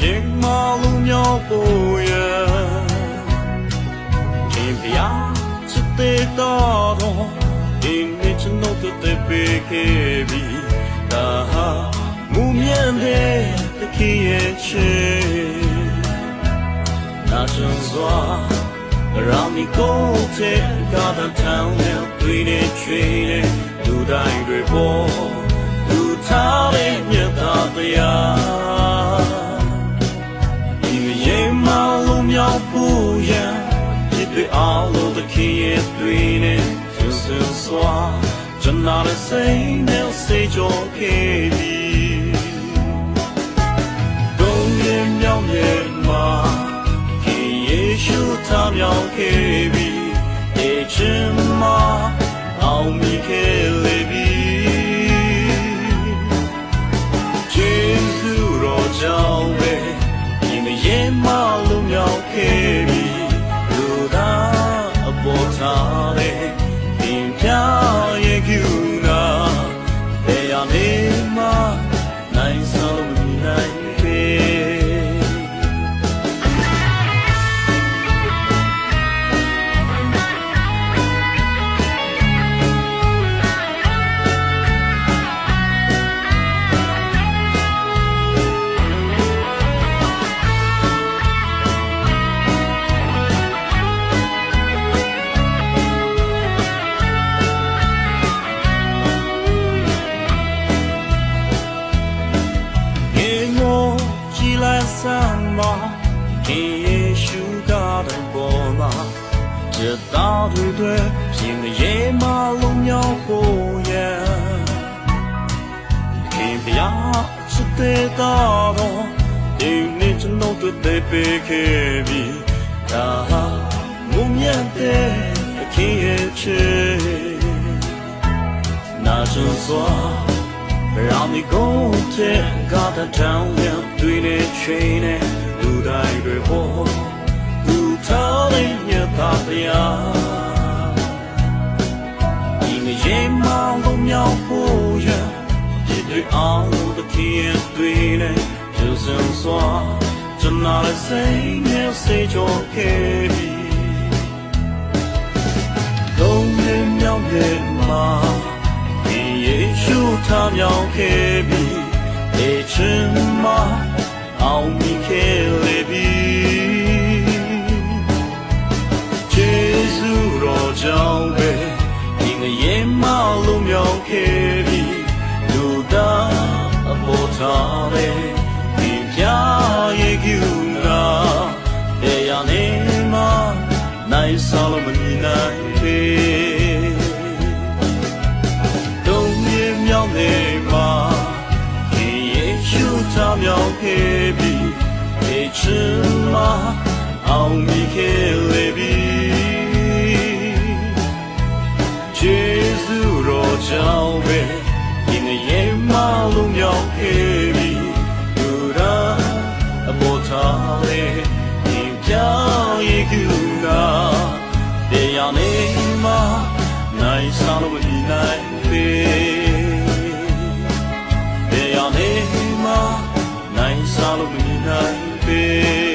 ရင်မလုံးမြောက်ဖို့ရခင်ဗျာစတဲ့တော့ဒီနေ့ကျွန်တော်တို့ပေးခဲ့ပြီဒါဟာမူမြတ်တဲ့တခင်ရဲ့ချစ်နာရှင်စွာရာမီကိုတဲ့ကားတဲ့ထောင်နဲ့တွေ့နေချွေတဲ့လူတိုင်းတွေပေါ်လူသားရဲ့မြတ်တရားဒီရင်မလုံးမြောက်ဖို့ရဒီတွေ့အောင်လို့တခင်ရဲ့တွေ့နေသူစွာကျွန်တော်လည်းစိတ်နဲ့စိတ်ကြောခဲ့ပြီဒုံရင်မြောက်ရဲ့မှာခင်ယေရှုထားမြောက်ခဲ့ပြီအချင်းမှာအောင်မြင်ခဲ့လေပြီယေရှုတော်ကြောင့်ပဲဒီမရေမလုံးမြောက်ခဲ့ပြီလူသားအပေါ်ထားတဲ့တင်ပြရဲ့ကူနာဘယ်ရနေမှာနိုင်ဆုံးနိုင်ပေခင်ယေရှုကတဲ့ပေါ်မှာကျတော်တွေပြင်ရေမလုံးမြောက်ဖို့ရခင်ဗျာစတဲ့တော်ဒီနေ့ကျွန်တော်တို့ပေးခဲ့ပြီဒါဟာမုံမြတ်တဲ့ခင်ရဲ့ချစ်နာစွာရာမီကိုတဲ့ကားတဲ့ထောင်နဲ့တွေ့နေချွေနေလူတိုင်းတွေပေါ်လူသားရဲ့မြတ်တရားဒီမရေမလုံးမြောက်ဖို့ရဒီတွေအောင်တခင်ရဲ့တွေ့နေသူစွာကျွန်တော်လည်းစိတ်နဲ့စိတ်ကြောခဲ့ပြီလုံးရင်မြောက်ရဲ့မှာယေရှုထားမြောက်ခဲ့ပြီအချင်းမှာအောင်မြင်ခဲ့လေပြီယေရှုတော်ကြောင့်ပဲဒီငရေမလုံးမြောက်ခဲ့ပြီလူသားအပေါ်ထားတဲ့ဒီပြရဲ့ကူနာတရားနေမှာနိုင်ဆောင်လို့မမြင်နိုင်ပေမြောက်နေမှာခင်ယေရှုထားမြောက်ခဲ့ပြီအချင်းမှာအောင်မြင်ခဲ့လေပြီယေရှုတော်ကြောင့်ပဲဒီငရေမလုံးမြောက်ခဲ့ပြီလူသားအပေါ်ထားလေဒီပြရဲ့ကူနာတရားနေမှာနိုင်ဆောင်လို့မမြင်နိုင်ပေနိုင်စားလို့မမြင်နိုင်ပေ